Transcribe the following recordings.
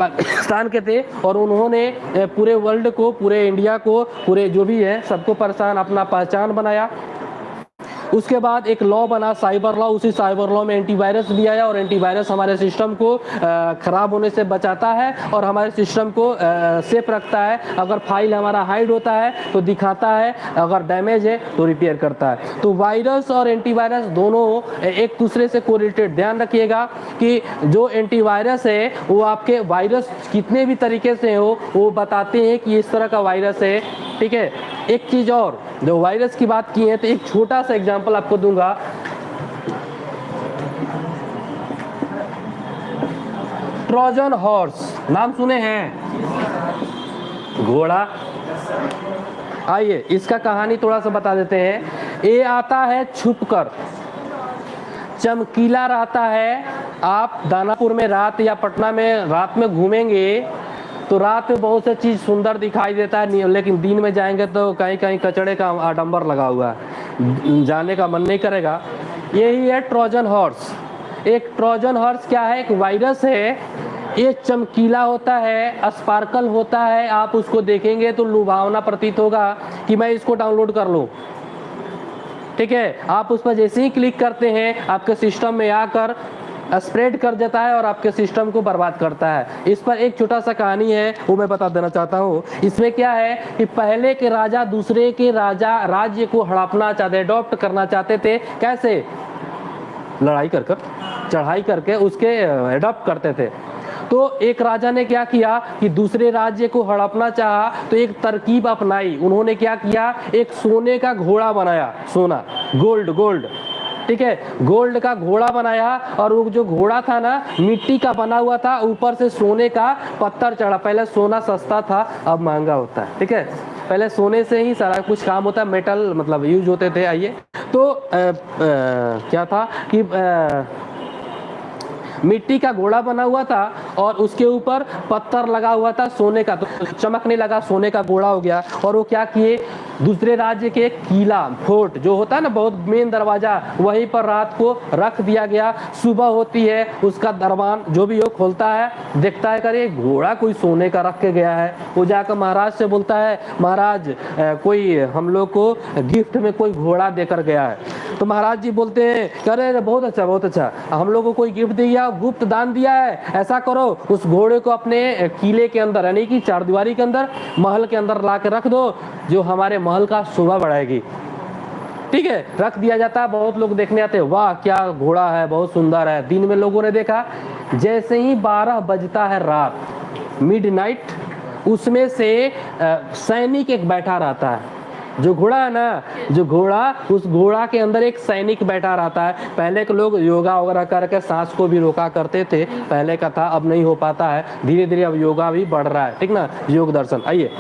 पाकिस्तान के थे और उन्होंने पूरे वर्ल्ड को, पूरे इंडिया को, पूरे जो भी है सबको परेशान, अपना पहचान बनाया। उसके बाद एक लॉ बना साइबर लॉ, उसी साइबर लॉ में एंटीवायरस भी आया और एंटीवायरस हमारे सिस्टम को ख़राब होने से बचाता है और हमारे सिस्टम को सेफ रखता है। अगर फाइल हमारा हाइड होता है तो दिखाता है, अगर डैमेज है तो रिपेयर करता है। तो वायरस और एंटीवायरस दोनों एक दूसरे से कोरिलेटेड। ध्यान रखिएगा कि जो एंटीवायरस है वो आपके वायरस कितने भी तरीके से हो वो बताते हैं कि इस तरह का वायरस है, ठीक है। एक चीज़ और, जो वायरस की बात की है तो एक छोटा सा एग्जांपल आपको दूंगा। ट्रोजन हॉर्स नाम सुने हैं? घोड़ा। आइए इसका कहानी थोड़ा सा बता देते हैं। ये आता है छुपकर, चमकीला रहता है। आप दानापुर में रात या पटना में रात में घूमेंगे तो रात में बहुत सी चीज़ सुंदर दिखाई देता है, लेकिन दिन में जाएंगे तो कहीं कहीं कचड़े का आडंबर लगा हुआ है, जाने का मन नहीं करेगा। यही है ट्रोजन हॉर्स। एक ट्रोजन हॉर्स क्या है? एक वायरस है। ये चमकीला होता है, स्पार्कल होता है। आप उसको देखेंगे तो लुभावना प्रतीत होगा कि मैं इसको डाउनलोड कर लूँ, ठीक है। आप उस पर जैसे ही क्लिक करते हैं आपके सिस्टम में आकर स्प्रेड कर देता है और आपके सिस्टम को बर्बाद करता है। इस पर एक छोटा सा कहानी है, वो मैं बता देना चाहता हूँ। इसमें क्या है कि पहले के राजा दूसरे के राज्य को हड़पना चाहते, अडॉप्ट करना चाहते थे। कैसे? लड़ाई कर कर, चढ़ाई करके उसके अडॉप्ट करते थे। तो एक राजा ने क्या किया कि दूसरे राज्य को हड़पना चाहा तो एक तरकीब अपनाई। उन्होंने क्या किया? एक सोने का घोड़ा बनाया, सोना, गोल्ड, ठीक है, गोल्ड का घोड़ा बनाया। और वो जो घोड़ा था ना मिट्टी का बना हुआ था, ऊपर से सोने का पत्थर चढ़ा। पहले सोना सस्ता था, अब महंगा होता है, ठीक है। पहले सोने से ही सारा कुछ काम होता है, मेटल मतलब यूज होते थे। आइए तो क्या था कि मिट्टी का घोड़ा बना हुआ था और उसके ऊपर पत्थर लगा हुआ था सोने का, तो चमकने लगा, सोने का घोड़ा हो गया। और वो क्या किए, दूसरे राज्य के किला, फोर्ट जो होता है ना, बहुत मेन दरवाजा, वहीं पर रात को रख दिया गया। सुबह होती है, उसका दरबान जो भी हो खोलता है, देखता है करे घोड़ा कोई सोने का रख के गया है। वो जाकर महाराज से बोलता है, महाराज कोई हम लोग को गिफ्ट में कोई घोड़ा देकर गया है। तो महाराज जी बोलते हैं, अरे बहुत अच्छा, बहुत अच्छा, हम लोग को कोई गिफ्ट दिया, गुप्त दान दिया है। ऐसा करो उस घोड़े को अपने किले के अंदर, यानी कि चारदीवारी के अंदर, महल के अंदर ला के रख दो, जो हमारे महल का शोभा बढ़ाएगी, ठीक है। रख दिया जाता है। बहुत लोग देखने आते हैं, वाह क्या घोड़ा है, बहुत सुंदर है। दिन में लोगों ने देखा, जैसे ही 12 बजता है रात, मिडनाइट, उसमें से सैनिक एक बैठा रहता है। जो घोड़ा है ना, जो घोड़ा, उस घोड़ा के अंदर एक सैनिक बैठा रहता है। पहले के लोग योगा वगैरह करके सांस को भी रोका करते थे, पहले का था, अब नहीं हो पाता है। धीरे धीरे अब योगा भी बढ़ रहा है, ठीक ना, योग दर्शन। आइए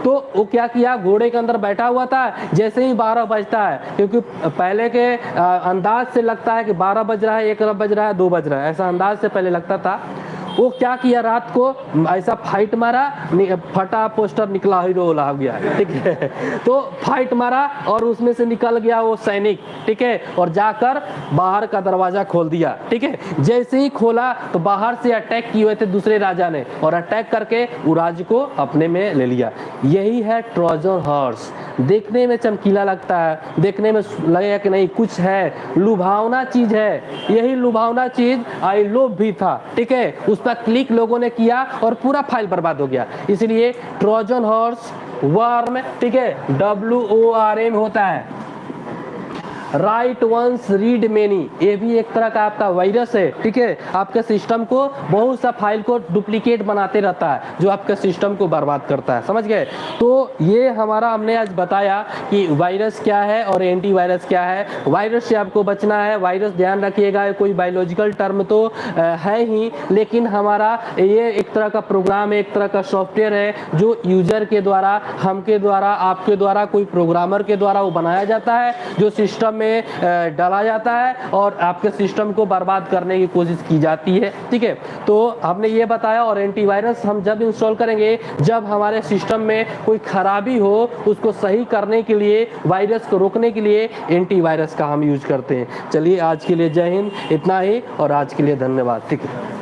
तो वो क्या किया, घोड़े के अंदर बैठा हुआ था। जैसे ही 12 बजता है, क्योंकि पहले के अंदाज से लगता है कि 12 बज रहा है, 1 बज रहा है, 2 बज रहा है, ऐसा अंदाज से पहले लगता था। वो क्या किया, रात को ऐसा फाइट मारा, फटा पोस्टर निकला, हीरो वाला हो गया, ठीक है। तो फाइट मारा और उसमें से निकल गया वो सैनिक, ठीक है, और जाकर बाहर का दरवाजा खोल दिया, ठीक है। जैसे ही खोला तो बाहर से अटैक किए हुए थे दूसरे राजा ने, और अटैक करके वो राज्य को अपने में ले लिया। यही है ट्रोजन हॉर्स। देखने में चमकीला लगता है, देखने में लगेगा कि नहीं कुछ है, लुभावना चीज है। यही लुभावना चीज आई लोभ भी था, ठीक है। उस पर क्लिक लोगों ने किया और पूरा फाइल बर्बाद हो गया। इसलिए ट्रोजन हॉर्स, वर्म, ठीक है, WORM होता है, राइट वंस रीड मेनी। ये भी एक तरह का आपका वायरस है, ठीक है। आपके सिस्टम को बहुत सा फाइल को डुप्लीकेट बनाते रहता है, जो आपके सिस्टम को बर्बाद करता है, समझ गए। तो ये हमारा हमने आज बताया कि वायरस क्या है और एंटीवायरस क्या है। वायरस से आपको बचना है। वायरस ध्यान रखिएगा, कोई बायोलॉजिकल टर्म तो है ही, लेकिन हमारा ये एक तरह का प्रोग्राम है, एक तरह का सॉफ्टवेयर है, जो यूजर के द्वारा, हमके द्वारा, आपके द्वारा, कोई प्रोग्रामर के द्वारा वो बनाया जाता है, जो सिस्टम में डाला जाता है और आपके सिस्टम को बर्बाद करने की कोशिश की जाती है, ठीक है। तो हमने ये बताया। और एंटीवायरस हम जब इंस्टॉल करेंगे, जब हमारे सिस्टम में कोई खराबी हो, उसको सही करने के लिए, वायरस को रोकने के लिए एंटीवायरस का हम यूज करते हैं। चलिए आज के लिए जय हिंद, इतना ही, और आज के लिए धन्यवाद, ठीक है।